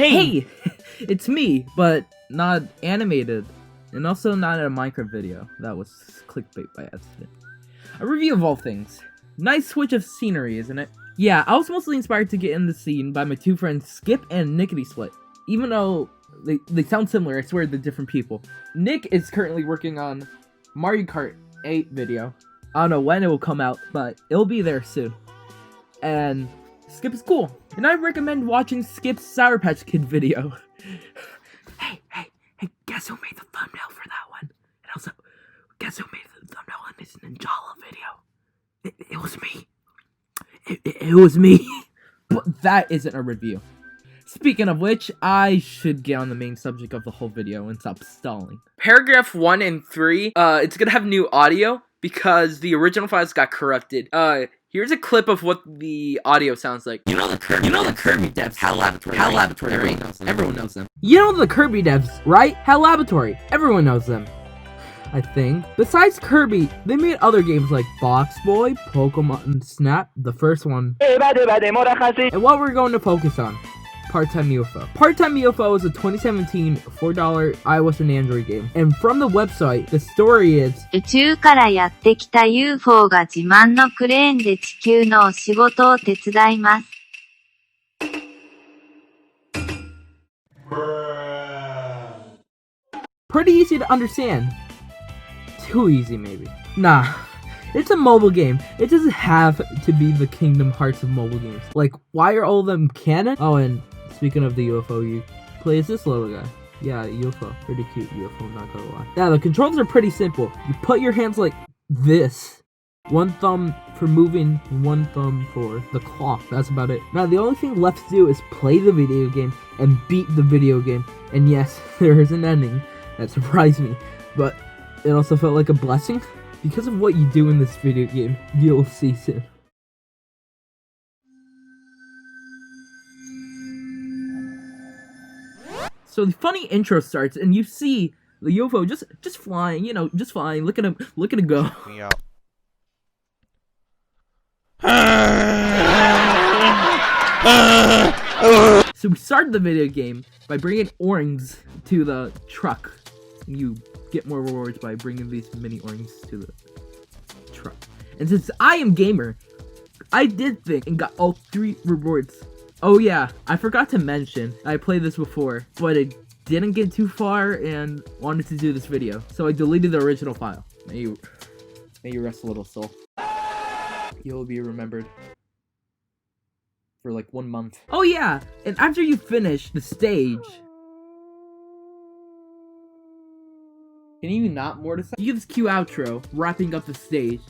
Hey! It's me, but not animated. And also not in a Minecraft video. That was clickbait by accident. A review of all things. Nice switch of scenery, isn't it? Yeah, I was mostly inspired to get in the scene by my two friends Skip and Nickety Split. Even though they sound similar, I swear they're different people. Nick is currently working on Mario Kart 8 video. I don't know when it will come out, but it'll be there soon. And Skip is cool. And I recommend watching Skip's Sour Patch Kid video. Hey, guess who made the thumbnail for that one? And also, guess who made the thumbnail on this Ninjala video? It was me. It was me. But that isn't a review. Speaking of which, I should get on the main subject of the whole video and stop stalling. Paragraph 1 and 3, it's gonna have new audio because the original files got corrupted. Here's a clip of what the audio sounds like. You know the Kirby devs, Hal Laboratory. Everyone knows them. You know the Kirby devs, right? Hal Laboratory. Everyone knows them. I think. Besides Kirby, they made other games like Box Boy, Pokemon Snap, the first one. And what we're going to focus on. Part-Time UFO. Part-Time UFO is a 2017 $4 iOS and Android game. And from the website, the story is 宇宙からやってきた UFO が自慢のクレーンで地球の仕事を手伝います。Pretty easy to understand. Too easy, maybe. Nah. It's a mobile game. It doesn't have to be the Kingdom Hearts of mobile games. Like, why are all of them canon? Oh, and speaking of the UFO, you play as this little guy. Yeah, UFO. Pretty cute UFO, not gonna lie. Yeah, the controls are pretty simple. You put your hands like this. One thumb for moving, one thumb for the clock. That's about it. Now, the only thing left to do is play the video game and beat the video game. And yes, there is an ending. That surprised me. But it also felt like a blessing. Because of what you do in this video game, you'll see soon. So the funny intro starts, and you see the UFO just flying, you know, just flying. Look at him go. Yeah. So we started the video game by bringing orangs to the truck. You get more rewards by bringing these mini orangs to the truck. And since I am gamer, I did think and got all 3 rewards. Oh yeah, I forgot to mention, I played this before, but it didn't get too far and wanted to do this video. So I deleted the original file. May you rest a little soul. You'll be remembered for like 1 month. Oh yeah, and after you finish the stage, can you not morticize? You get this cue outro, wrapping up the stage,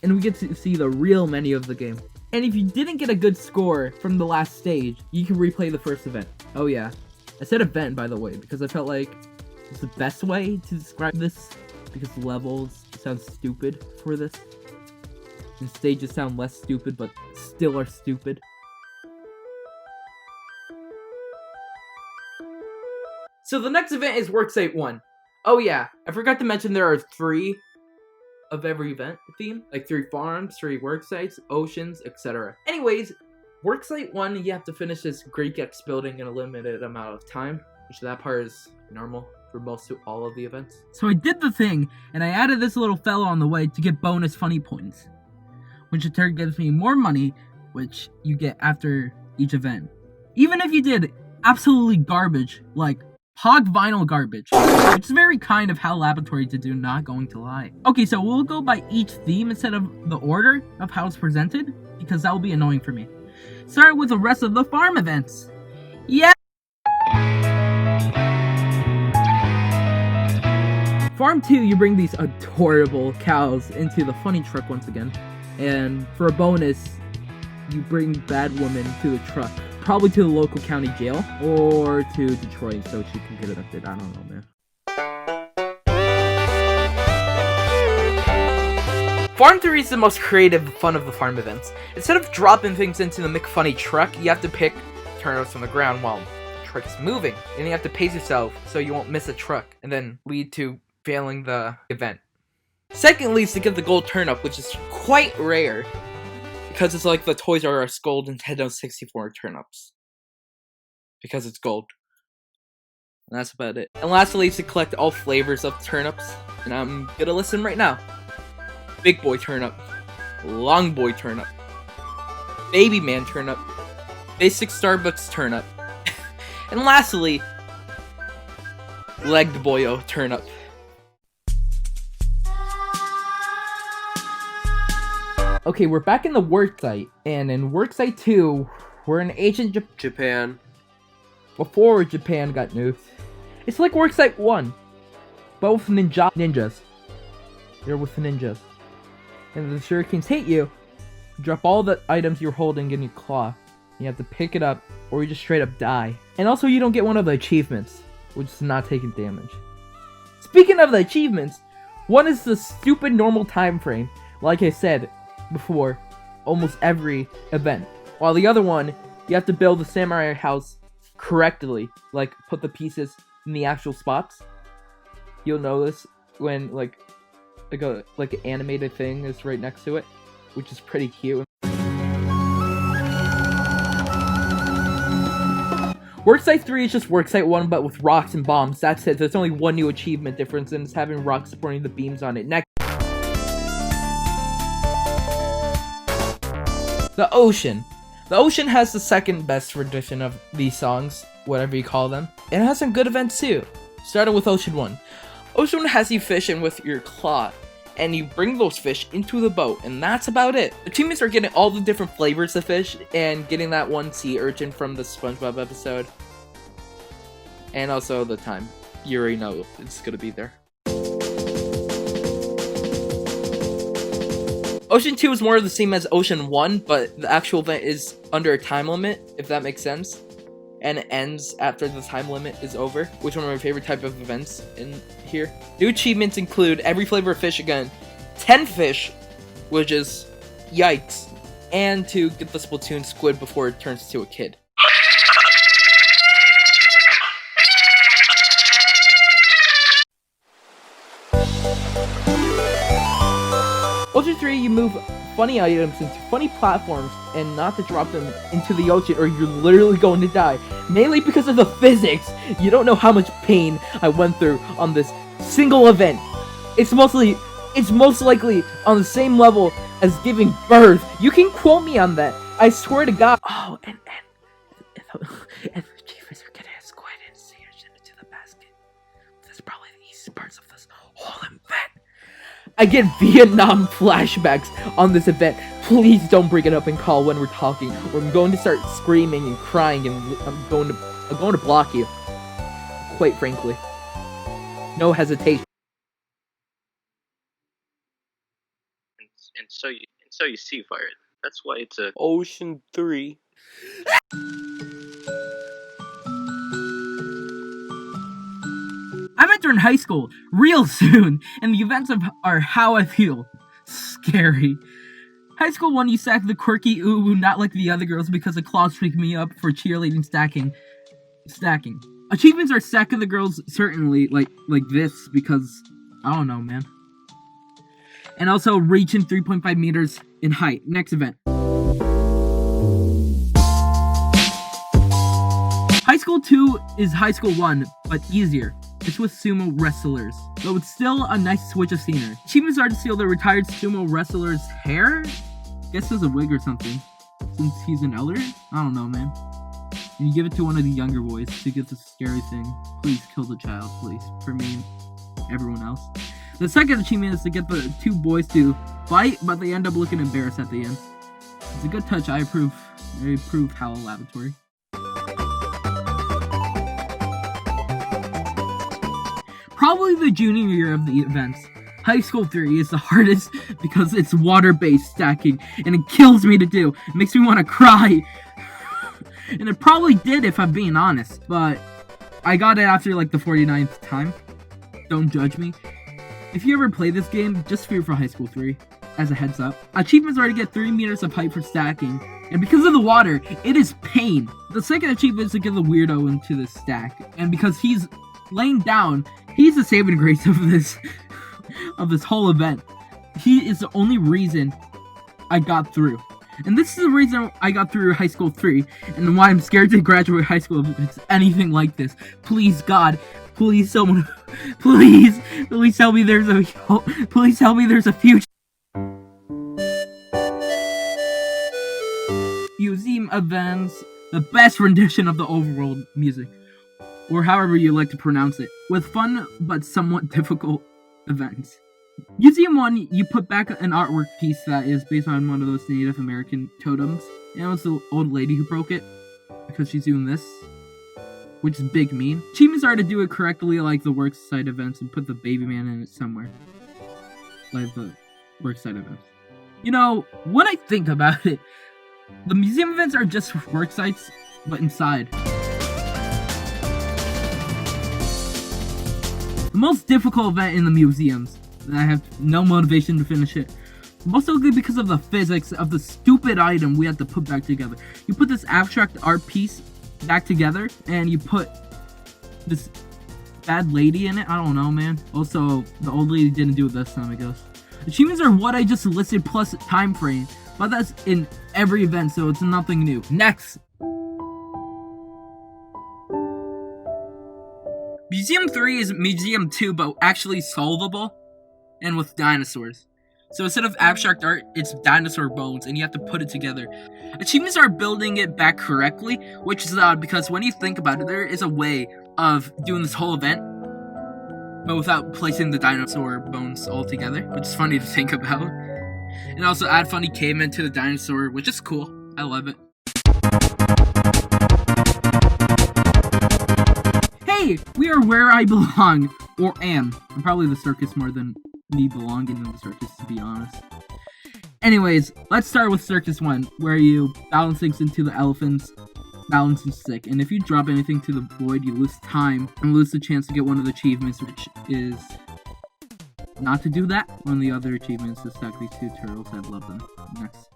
and we get to see the real menu of the game. And if you didn't get a good score from the last stage, you can replay the first event. Oh yeah. I said event, by the way, because I felt like it's the best way to describe this, because levels sound stupid for this, and stages sound less stupid, but still are stupid. So the next event is Worksite 1. Oh yeah, I forgot to mention there are 3 of every event theme. Like 3 farms, 3 work sites, oceans, etc. Anyways, Worksite 1, you have to finish this Great Gex building in a limited amount of time. Which that part is normal for most to all of the events. So I did the thing, and I added this little fellow on the way to get bonus funny points. Which in turn gives me more money, which you get after each event. Even if you did absolutely garbage, like hog vinyl garbage, which is very kind of Hal Laboratory to do, not going to lie. Okay, so we'll go by each theme instead of the order of how it's presented, because that will be annoying for me. Start with the rest of the farm events. Yeah! Farm 2, you bring these adorable cows into the funny truck once again. And for a bonus, you bring Bad Woman to the truck. Probably to the local county jail, or to Detroit so she can get evicted. I don't know, man. Farm 3 is the most creative fun of the farm events. Instead of dropping things into the McFunny truck, you have to pick turnips from the ground while the truck is moving. And you have to pace yourself so you won't miss a truck, and then lead to failing the event. Second leads to get the gold turnip, which is quite rare, because it's like the Toys R Us gold Nintendo 64 turnips. because it's gold. And that's about it. And lastly, to collect all flavors of turnips, and I'm gonna listen right now. Big boy turnip, long boy turnip, baby man turnip, basic Starbucks turnip, and lastly, legged boyo turnip. Okay, we're back in the worksite, and in worksite 2, we're in ancient Japan. Before Japan got nuked. It's like worksite 1, but with ninjas. They're with ninjas. And the shurikens hit you, drop all the items you're holding in your claw. You have to pick it up, or you just straight up die. And also, you don't get one of the achievements, which is not taking damage. Speaking of the achievements, one is the stupid normal time frame. Like I said before, almost every event. While the other one, you have to build the samurai house correctly. Like, put the pieces in the actual spots. You'll notice when, like an animated thing is right next to it, which is pretty cute. Worksite 3 is just Worksite 1, but with rocks and bombs. That's it. There's only one new achievement difference, and it's having rocks supporting the beams on it. Next. The Ocean. The Ocean has the second best rendition of these songs, whatever you call them. It has some good events too. Starting with Ocean 1. Ocean 1 has you fishing with your claw, and you bring those fish into the boat, and that's about it. Achievements are getting all the different flavors of fish, and getting that one sea urchin from the SpongeBob episode. And also the time. You already know it's gonna be there. Ocean 2 is more of the same as Ocean 1, but the actual event is under a time limit, if that makes sense. And it ends after the time limit is over, which is one of my favorite type of events in here. New achievements include every flavor of fish again, 10 fish, which is yikes, and to get the Splatoon squid before it turns to a kid. Ocean 3, you move funny items into funny platforms and not to drop them into the ocean or you're literally going to die. Mainly because of the physics. You don't know how much pain I went through on this single event. It's most likely on the same level as giving birth. You can quote me on that. I swear to God. Oh, and the achievers are getting a squid and sea urchin into the basket. That's probably the easiest parts of this whole event. I get Vietnam flashbacks on this event. Please don't bring it up in call when we're talking, or I'm going to start screaming and crying, and I'm going to block you. Quite frankly, no hesitation. And so you see fire. That's why it's a Ocean 3. I'm entering high school real soon, and the events are how I feel. Scary. High school 1, you sack the quirky ooh, not like the other girls because the claws pick me up for cheerleading stacking. Achievements are stacking the girls, certainly, like this, because, I don't know, man. And also reaching 3.5 meters in height. Next event. High school 2 is high school 1, but easier. It's with sumo wrestlers, though it's still a nice switch of scenery. Achievements are to steal the retired sumo wrestler's hair? Guess it's a wig or something, since he's an elder? I don't know, man. And you give it to one of the younger boys to get the scary thing. Please kill the child, please, for me and everyone else. The second achievement is to get the two boys to fight, but they end up looking embarrassed at the end. It's a good touch, I approve. I approve Howell Laboratory. Probably the junior year of the events. High School 3 is the hardest because it's water-based stacking, and it kills me to do. It makes me want to cry. And it probably did if I'm being honest, but I got it after like the 49th time. Don't judge me. If you ever play this game, just fear for High School 3, as a heads up. Achievements are to get 3 meters of height for stacking, and because of the water, it is pain. The second achievement is to get the weirdo into the stack, and because he's laying down, he's the saving grace of this whole event. He is the only reason I got through. And this is the reason I got through high school 3, and why I'm scared to graduate high school if it's anything like this. Please, God, please, someone, please tell me there's a, please tell me there's a future. Museum events, the best rendition of the overworld music, or however you like to pronounce it, with fun but somewhat difficult events. Museum 1, you put back an artwork piece that is based on one of those Native American totems, and it was the old lady who broke it, because she's doing this, which is big mean. Achievements are to do it correctly like the worksite events and put the baby man in it somewhere. Like the worksite events. You know, when I think about it, the museum events are just work sites, but inside. The most difficult event in the museums, and I have no motivation to finish it, mostly because of the physics of the stupid item we have to put back together. You put this abstract art piece back together, and you put this bad lady in it. I don't know, man. Also, the old lady didn't do it this time, I guess. Achievements are what I just listed plus time frame, but that's in every event, so it's nothing new. Next! Museum 3 is Museum 2, but actually solvable, and with dinosaurs. So instead of abstract art, it's dinosaur bones, and you have to put it together. Achievements are building it back correctly, which is odd, because when you think about it, there is a way of doing this whole event, but without placing the dinosaur bones all together, which is funny to think about. And also add funny cavemen to the dinosaur, which is cool. I love it. Hey, we are where I belong, or am. I'm probably the circus more than me belonging in the circus, to be honest. Anyways, let's start with Circus 1, where you balance things into the elephant's balancing stick. And if you drop anything to the void, you lose time and lose the chance to get one of the achievements, which is not to do that. One of the other achievements is stack these 2 turtles. I love them. Next.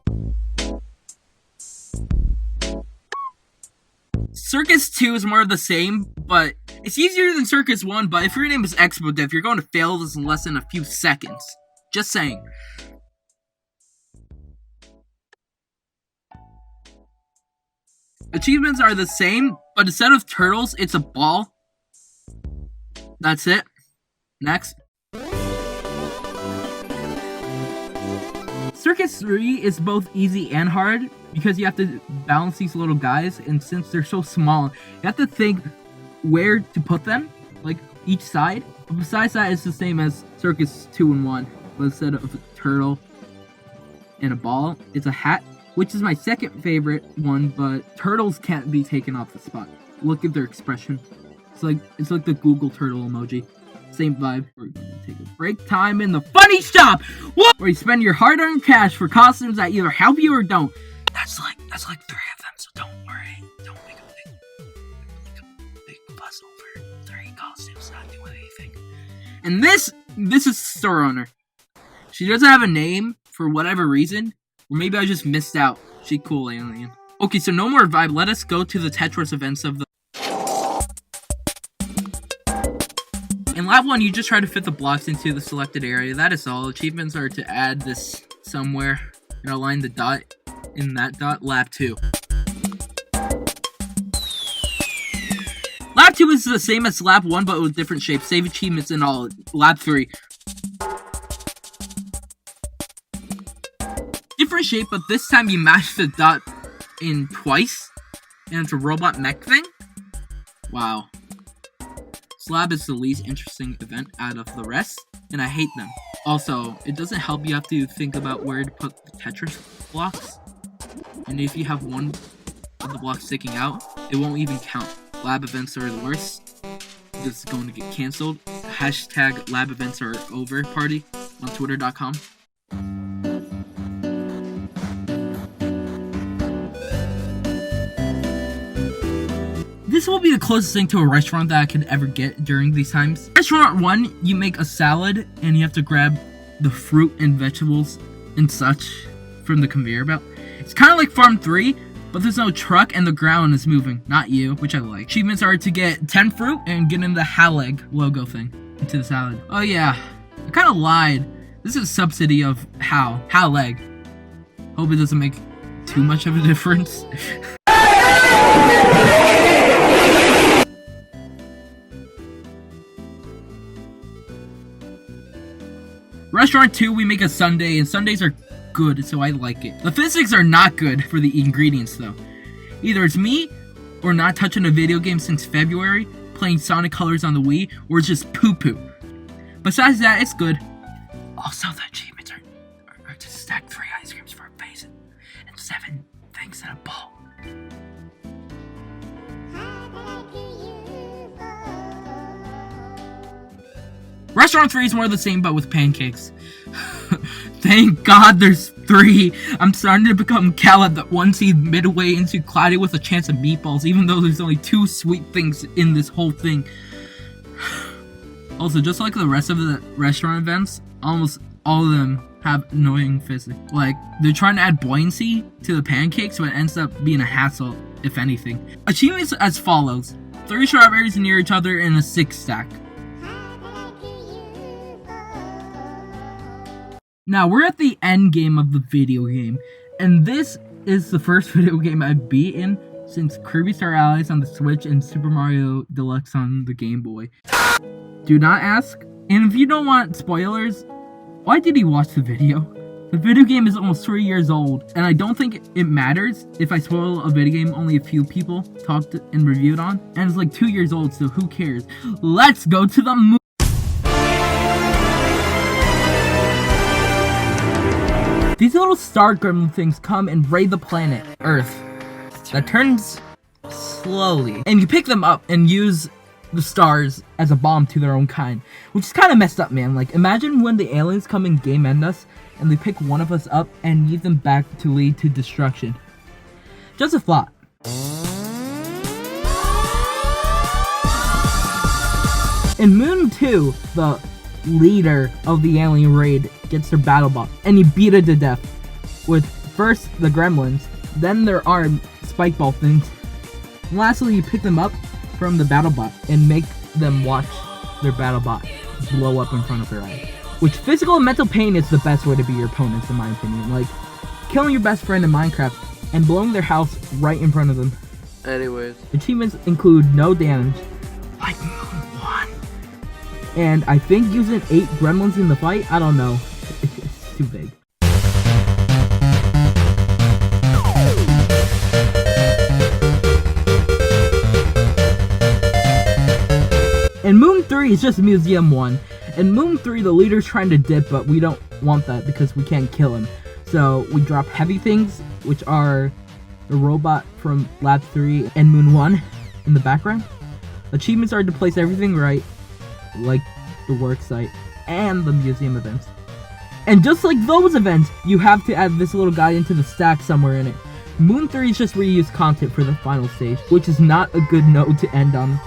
Circus 2 is more of the same, but it's easier than Circus 1, but if your name is Expletive, you're going to fail this in less than a few seconds. Just saying. Achievements are the same, but instead of turtles, it's a ball. That's it. Next. Circus 3 is both easy and hard, because you have to balance these little guys, and since they're so small, you have to think where to put them, like each side. But besides that, it's the same as Circus 2 and 1, but instead of a turtle and a ball, it's a hat, which is my second favorite one, but turtles can't be taken off the spot. Look at their expression. It's like the Google turtle emoji. Same vibe. We're gonna take a break time in the funny shop, where you spend your hard-earned cash for costumes that either help you or don't. That's like 3 of them, so don't worry. Don't make a big fuss over 3 costumes not doing anything. And this is the store owner. She doesn't have a name for whatever reason, or maybe I just missed out. She cool alien. Okay, so no more vibe. Let us go to the Tetris events of the. In Lab 1, you just try to fit the blocks into the selected area. That is all. Achievements are to add this somewhere and align the dot in that dot. Lab 2. Lab 2 is the same as Lab 1, but with different shapes. Save achievements and all. Lab 3. Different shape, but this time you mash the dot in twice, and it's a robot mech thing? Wow. Slab is the least interesting event out of the rest, and I hate them. Also, it doesn't help. You have to think about where to put the Tetris blocks, and if you have one of the blocks sticking out, it won't even count. Lab events are the worst. It's going to get cancelled. Hashtag lab events are over party on twitter.com. This will be the closest thing to a restaurant that I could ever get during these times. Restaurant 1, you make a salad, and you have to grab the fruit and vegetables and such from the conveyor belt. It's kind of like Farm 3, but there's no truck and the ground is moving, not you, which I like. Achievements are to get 10 fruit and get in the Haleg logo thing into the salad. Oh yeah, I kind of lied. This is a subsidy of Haleg. Hope it doesn't make too much of a difference. Restaurant 2, we make a sundae, and sundaes are good, so I like it. The physics are not good for the ingredients, though. Either it's me, or not touching a video game since February, playing Sonic Colors on the Wii, or it's just poo-poo. Besides that, it's good. Also, the achievements are to stack 3 ice creams for a face, and 7 things in a bowl. Restaurant 3 is more of the same, but with pancakes. Thank God there's 3. I'm starting to become Caleb, that one seed midway into cloudy with a chance of meatballs, even though there's only 2 sweet things in this whole thing. Also, just like the rest of the restaurant events, almost all of them have annoying physics. Like, they're trying to add buoyancy to the pancakes, but it ends up being a hassle, if anything. Achievements as follows: 3 strawberries near each other in a 6 stack. Now, we're at the end game of the video game, and this is the first video game I've beaten since Kirby Star Allies on the Switch and Super Mario Deluxe on the Game Boy. Do not ask, and if you don't want spoilers, why did he watch the video? The video game is almost 3 years old, and I don't think it matters if I spoil a video game only a few people talked and reviewed on, and it's like 2 years old, so who cares? Let's go to the movie! These little star gremlin things come and raid the planet, Earth, that turns slowly. And you pick them up and use the stars as a bomb to their own kind. Which is kind of messed up, man. Like, imagine when the aliens come and game end us, and they pick one of us up and leave them back to lead to destruction. Just a thought. In Moon 2, the leader of the alien raid gets their battle bot, and you beat it to death with first the gremlins, then their arm spike ball things, and lastly you pick them up from the battle bot and make them watch their battle bot blow up in front of their eyes. Which physical and mental pain is the best way to beat your opponents, in my opinion. Like killing your best friend in Minecraft and blowing their house right in front of them. Anyways, achievements include no damage, like Moon 1. And I think using 8 gremlins in the fight, I don't know. It's too big. And Moon 3 is just Museum 1. In Moon 3, the leader's trying to dip, but we don't want that because we can't kill him. So we drop heavy things, which are the robot from Lab 3 and Moon 1 in the background. Achievements are to place everything right, like the work site and the museum events. And just like those events, you have to add this little guy into the stack somewhere in it. Moon 3 is just reused content for the final stage, which is not a good note to end on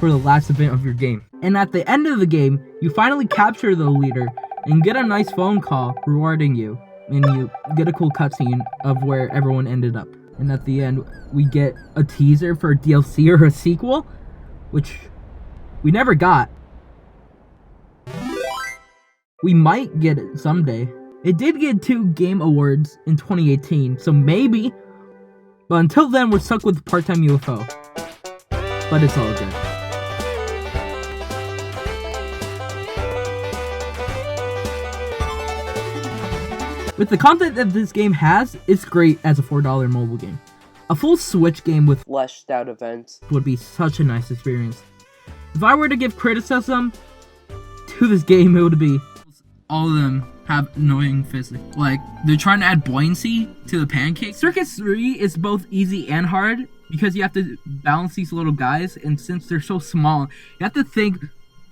for the last event of your game. And at the end of the game, you finally capture the leader and get a nice phone call rewarding you, and you get a cool cutscene of where everyone ended up. And at the end, we get a teaser for a DLC or a sequel, which we never got. We might get it someday. It did get 2 game awards in 2018, so maybe. But until then, we're stuck with Time UFO. But it's all good. With the content that this game has, it's great as a $4 mobile game. A full Switch game with fleshed out events would be such a nice experience. If I were to give criticism to this game, it would be all of them have annoying physics. Like, they're trying to add buoyancy to the pancakes. Circus 3 is both easy and hard because you have to balance these little guys, and since they're so small, you have to think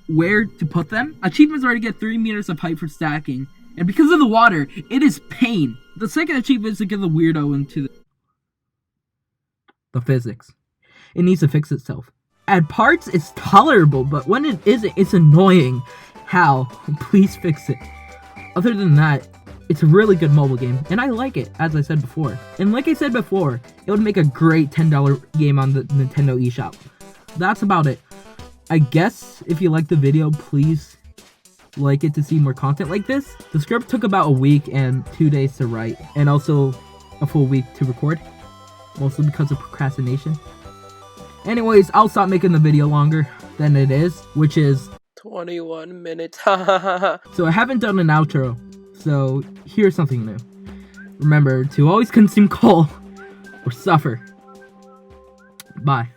where to put them. Achievements are to get 3 meters of height for stacking, and because of the water, it is pain. The second achievement is to get the weirdo into the physics. It needs to fix itself. At parts, it's tolerable, but when it isn't, it's annoying. How? Please fix it. Other than that, it's a really good mobile game, and I like it, as I said before. And like I said before, it would make a great $10 game on the Nintendo eShop. That's about it. I guess if you like the video, please like it to see more content like this. The script took about a week and 2 days to write, and also a full week to record, mostly because of procrastination. Anyways, I'll stop making the video longer than it is, which is 21 minutes. so I haven't done an outro, so here's something new. Remember to always consume coal or suffer. Bye.